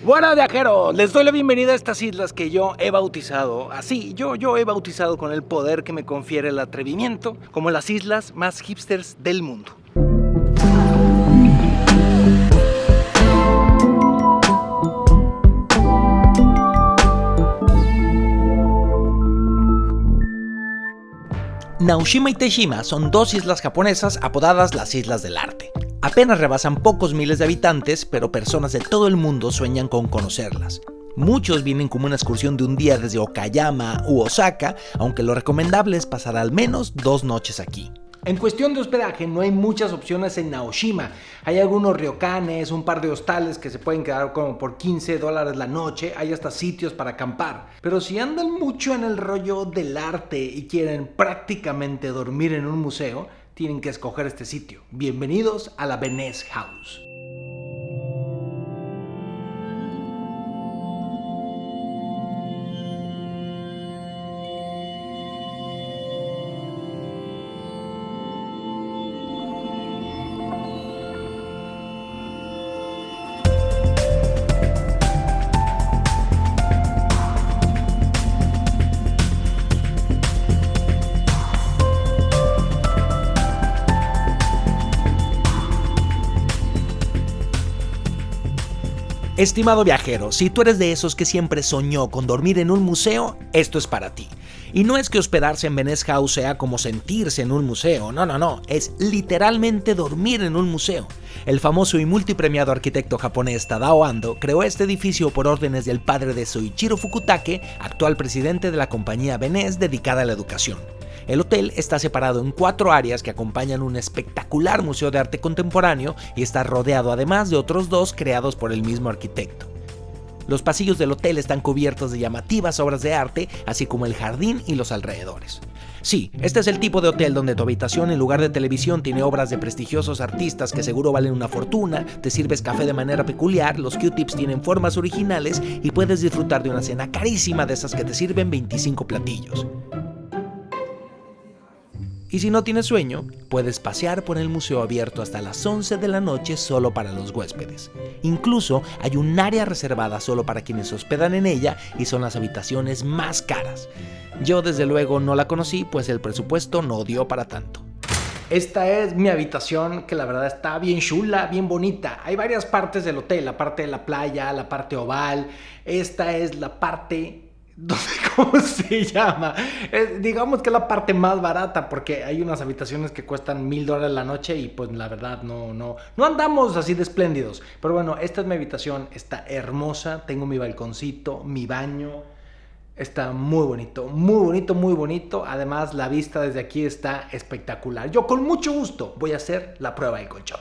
Buenas viajeros, les doy la bienvenida a estas islas que yo he bautizado, así, yo he bautizado con el poder que me confiere el atrevimiento, como las islas más hipsters del mundo. Naoshima y Teshima son dos islas japonesas apodadas las Islas del Arte. Apenas rebasan pocos miles de habitantes, pero personas de todo el mundo sueñan con conocerlas. Muchos vienen como una excursión de un día desde Okayama u Osaka, aunque lo recomendable es pasar al menos 2 noches aquí. En cuestión de hospedaje no hay muchas opciones en Naoshima. Hay algunos ryokanes, un par de hostales que se pueden quedar como por $15 la noche, hay hasta sitios para acampar. Pero si andan mucho en el rollo del arte y quieren prácticamente dormir en un museo, tienen que escoger este sitio. Bienvenidos a la Venice House. Estimado viajero, si tú eres de esos que siempre soñó con dormir en un museo, esto es para ti. Y no es que hospedarse en Venice House sea como sentirse en un museo, no, es literalmente dormir en un museo. El famoso y multipremiado arquitecto japonés Tadao Ando creó este edificio por órdenes del padre de Soichiro Fukutake, actual presidente de la compañía Venice dedicada a la educación. El hotel está separado en 4 áreas que acompañan un espectacular museo de arte contemporáneo y está rodeado además de otros 2 creados por el mismo arquitecto. Los pasillos del hotel están cubiertos de llamativas obras de arte, así como el jardín y los alrededores. Sí, este es el tipo de hotel donde tu habitación en lugar de televisión tiene obras de prestigiosos artistas que seguro valen una fortuna, te sirves café de manera peculiar, los Q-tips tienen formas originales y puedes disfrutar de una cena carísima de esas que te sirven 25 platillos. Y si no tienes sueño, puedes pasear por el museo abierto hasta las 11 de la noche solo para los huéspedes. Incluso hay un área reservada solo para quienes se hospedan en ella y son las habitaciones más caras. Yo desde luego no la conocí, pues el presupuesto no dio para tanto. Esta es mi habitación, que la verdad está bien chula, bien bonita. Hay varias partes del hotel, la parte de la playa, la parte oval. Esta es la parte... ¿Cómo se llama? Digamos que es la parte más barata, porque hay unas habitaciones que cuestan $1000 la noche y pues la verdad no andamos así de espléndidos. Pero bueno, esta es mi habitación, está hermosa, tengo mi balconcito, mi baño, está muy bonito, muy bonito. Además la vista desde aquí está espectacular. Yo con mucho gusto voy a hacer la prueba del colchón.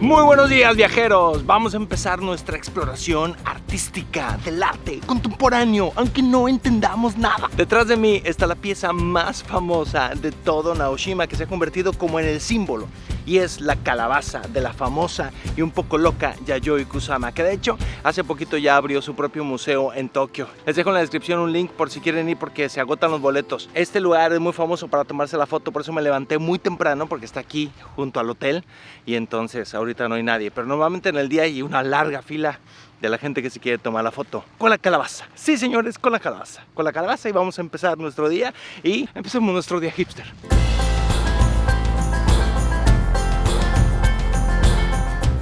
Muy buenos días viajeros, vamos a empezar nuestra exploración artística del arte contemporáneo, aunque no entendamos nada. Detrás de mí está la pieza más famosa de todo Naoshima, que se ha convertido como en el símbolo, y es la calabaza de la famosa y un poco loca Yayoi Kusama, que de hecho hace poquito ya abrió su propio museo en Tokio. Les dejo en la descripción un link por si quieren ir, porque se agotan los boletos. Este lugar es muy famoso para tomarse la foto, por eso me levanté muy temprano, porque está aquí junto al hotel y entonces ahorita no hay nadie, pero normalmente en el día hay una larga fila de la gente que se quiere tomar la foto con la calabaza. Sí señores, con la calabaza, y vamos a empezar nuestro día, y empecemos nuestro día hipster.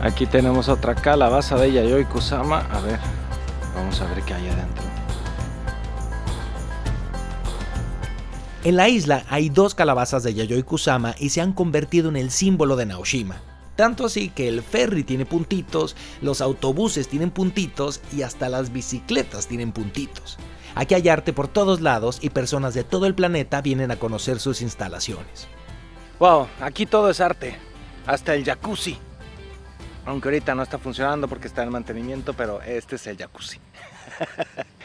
Aquí tenemos otra calabaza de Yayoi Kusama. A ver, vamos a ver qué hay adentro. En la isla hay 2 calabazas de Yayoi Kusama y se han convertido en el símbolo de Naoshima. Tanto así que el ferry tiene puntitos, los autobuses tienen puntitos y hasta las bicicletas tienen puntitos. Aquí hay arte por todos lados y personas de todo el planeta vienen a conocer sus instalaciones. Wow, aquí todo es arte, hasta el jacuzzi. Aunque ahorita no está funcionando porque está en mantenimiento, pero este es el jacuzzi.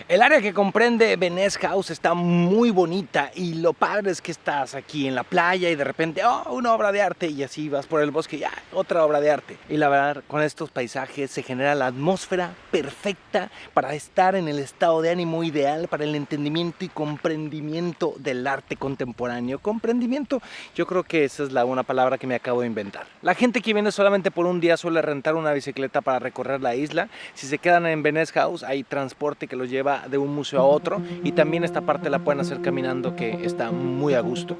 El área que comprende Beneš House está muy bonita y lo padre es que estás aquí en la playa y de repente, una obra de arte, y así vas por el bosque y otra obra de arte. Y la verdad, con estos paisajes se genera la atmósfera perfecta para estar en el estado de ánimo ideal para el entendimiento y comprendimiento del arte contemporáneo. Comprendimiento, yo creo que esa es una palabra que me acabo de inventar. La gente que viene solamente por un día suele rentar una bicicleta para recorrer la isla. Si se quedan en Beneš House, hay transporte que los lleva de un museo a otro, y también esta parte la pueden hacer caminando, que está muy a gusto.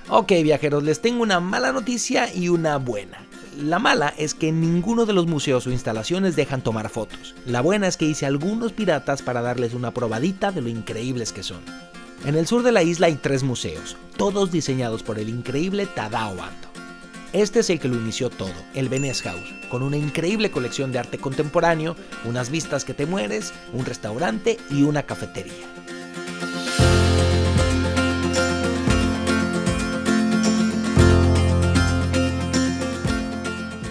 Ok, viajeros, les tengo una mala noticia y una buena. La mala es que en ninguno de los museos o instalaciones dejan tomar fotos. La buena es que hice algunos piratas para darles una probadita de lo increíbles que son. En el sur de la isla hay 3 museos, todos diseñados por el increíble Tadao Ando. Este es el que lo inició todo, el Beneš House, con una increíble colección de arte contemporáneo, unas vistas que te mueres, un restaurante y una cafetería.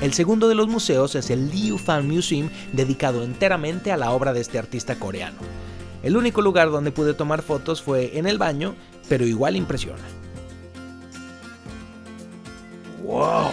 El segundo de los museos es el Liu Fan Museum, dedicado enteramente a la obra de este artista coreano. El único lugar donde pude tomar fotos fue en el baño, pero igual impresiona. ¡Wow!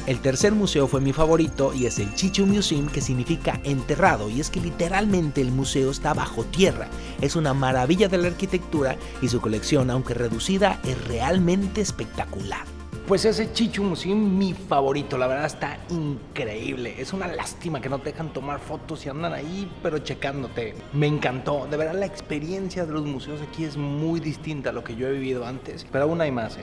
El tercer museo fue mi favorito y es el Chichu Museum, que significa enterrado, y es que literalmente el museo está bajo tierra. Es una maravilla de la arquitectura y su colección, aunque reducida, es realmente espectacular. Pues ese Chichu Museum, mi favorito, la verdad está increíble. Es una lástima que no te dejan tomar fotos y andan ahí, pero checándote. Me encantó, de verdad la experiencia de los museos aquí es muy distinta a lo que yo he vivido antes, pero aún hay más,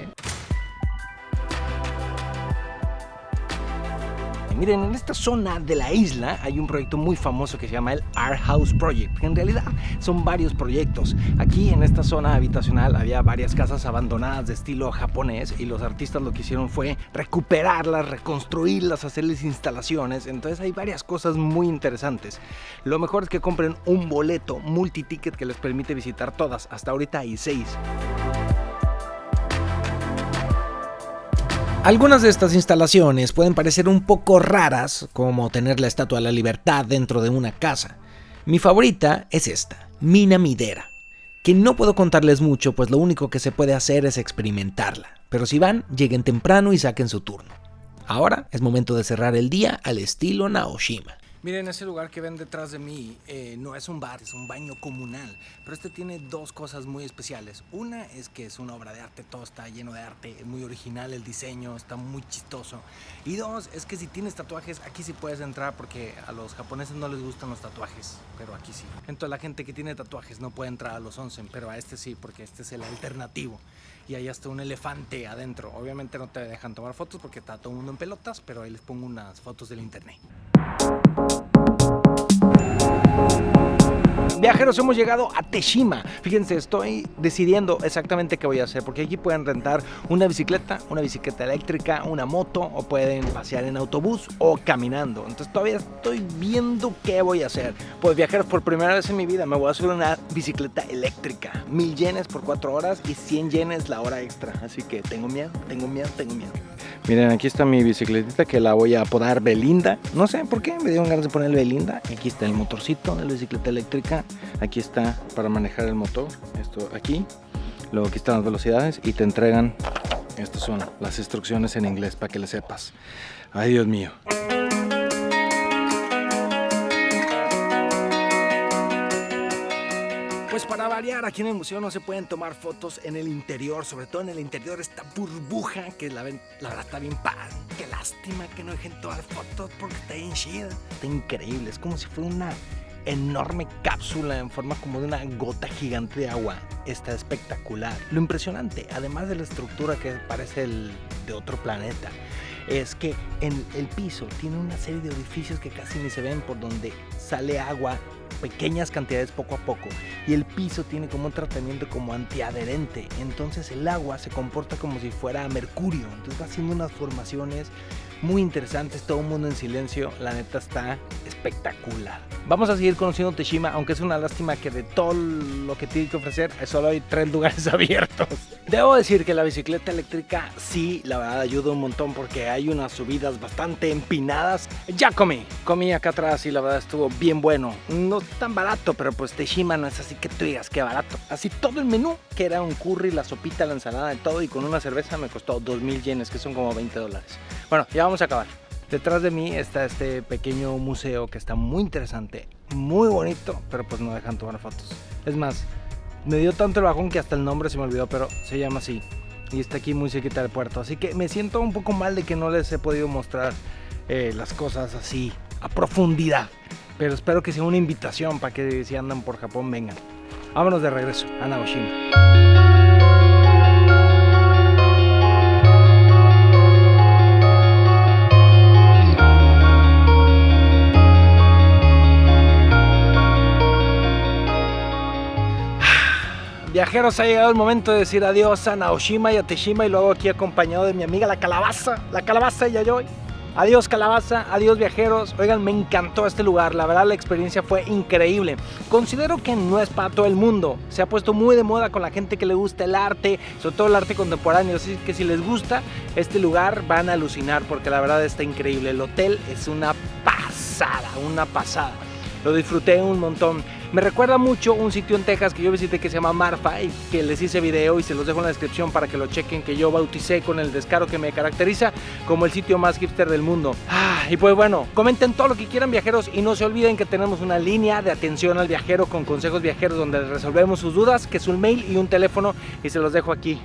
Miren, en esta zona de la isla hay un proyecto muy famoso que se llama el Art House Project, que en realidad son varios proyectos. Aquí en esta zona habitacional había varias casas abandonadas de estilo japonés, y los artistas lo que hicieron fue recuperarlas, reconstruirlas, hacerles instalaciones. Entonces hay varias cosas muy interesantes. Lo mejor es que compren un boleto multiticket que les permite visitar todas. Hasta ahorita hay 6. Algunas de estas instalaciones pueden parecer un poco raras, como tener la Estatua de la Libertad dentro de una casa. Mi favorita es esta, Mina Midera, que no puedo contarles mucho, pues lo único que se puede hacer es experimentarla. Pero si van, lleguen temprano y saquen su turno. Ahora es momento de cerrar el día al estilo Naoshima. Miren, ese lugar que ven detrás de mí no es un bar, es un baño comunal. Pero este tiene 2 cosas muy especiales. Una es que es una obra de arte, todo está lleno de arte, es muy original el diseño, está muy chistoso. Y 2, es que si tienes tatuajes, aquí sí puedes entrar, porque a los japoneses no les gustan los tatuajes, pero aquí sí. Entonces la gente que tiene tatuajes no puede entrar a los onsen, pero a este sí, porque este es el alternativo. Y hay hasta un elefante adentro. Obviamente no te dejan tomar fotos porque está todo el mundo en pelotas, pero ahí les pongo unas fotos del internet. Viajeros, hemos llegado a Teshima. Fíjense, estoy decidiendo exactamente qué voy a hacer, porque aquí pueden rentar una bicicleta eléctrica, una moto, o pueden pasear en autobús o caminando. Entonces todavía estoy viendo qué voy a hacer. Pues viajeros, por primera vez en mi vida me voy a subir una bicicleta eléctrica. 1000 yenes por 4 horas y 100 yenes la hora extra. Así que tengo miedo. Miren, aquí está mi bicicletita, que la voy a apodar Belinda. No sé por qué, me dieron ganas de ponerle Belinda. Aquí está el motorcito de la bicicleta eléctrica. Aquí está para manejar el motor. Esto aquí. Luego aquí están las velocidades y te entregan. Estas son las instrucciones en inglés para que le sepas. Ay, Dios mío. Pues para variar, aquí en el museo no se pueden tomar fotos en el interior, sobre todo en el interior esta burbuja, que la verdad está bien padre. Qué lástima que no dejen tomar fotos porque está bien chida. Está increíble, es como si fuera una enorme cápsula en forma como de una gota gigante de agua. Está espectacular. Lo impresionante, además de la estructura que parece de otro planeta, es que en el piso tiene una serie de orificios que casi ni se ven, por donde sale agua pequeñas cantidades poco a poco, y el piso tiene como un tratamiento como antiadherente, entonces el agua se comporta como si fuera mercurio, entonces va haciendo unas formaciones muy interesantes, todo el mundo en silencio, la neta está espectacular. Vamos a seguir conociendo Teshima, aunque es una lástima que de todo lo que tiene que ofrecer solo hay 3 lugares abiertos. Debo decir que la bicicleta eléctrica sí, la verdad ayuda un montón porque hay unas subidas bastante empinadas. Ya comí acá atrás y la verdad estuvo bien bueno. No tan barato, pero pues Teshima no es así que tú digas que barato. Así todo el menú, que era un curry, la sopita, la ensalada, de todo, y con una cerveza me costó 2,000 yenes, que son como $20. Bueno, ya vamos a acabar. Detrás de mí está este pequeño museo que está muy interesante, muy bonito, pero pues no dejan tomar fotos. Es más, me dio tanto el bajón que hasta el nombre se me olvidó, pero se llama así. Y está aquí muy cerquita del puerto, así que me siento un poco mal de que no les he podido mostrar las cosas así a profundidad. Pero espero que sea una invitación para que si andan por Japón vengan. Vámonos de regreso a Nagoshima. Viajeros, ha llegado el momento de decir adiós a Nagoshima y a Teshima, y lo hago aquí acompañado de mi amiga la Calabaza y Yayoi. Adiós Calabaza, adiós viajeros. Oigan, me encantó este lugar, la verdad la experiencia fue increíble. Considero que no es para todo el mundo, se ha puesto muy de moda con la gente que le gusta el arte, sobre todo el arte contemporáneo, así que si les gusta este lugar van a alucinar porque la verdad está increíble. El hotel es una pasada, lo disfruté un montón. Me recuerda mucho un sitio en Texas que yo visité que se llama Marfa y que les hice video y se los dejo en la descripción para que lo chequen, que yo bauticé con el descaro que me caracteriza como el sitio más hipster del mundo. Y pues bueno, comenten todo lo que quieran viajeros y no se olviden que tenemos una línea de atención al viajero con consejos viajeros donde resolvemos sus dudas, que es un mail y un teléfono, y se los dejo aquí.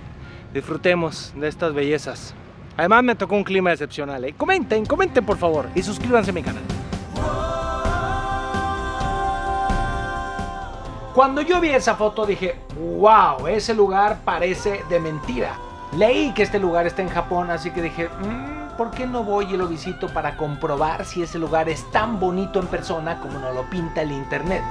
Disfrutemos de estas bellezas. Además me tocó un clima excepcional, ¿eh? Comenten por favor y suscríbanse a mi canal. Cuando yo vi esa foto dije, wow, ese lugar parece de mentira. Leí que este lugar está en Japón, así que dije, ¿por qué no voy y lo visito para comprobar si ese lugar es tan bonito en persona como nos lo pinta el internet?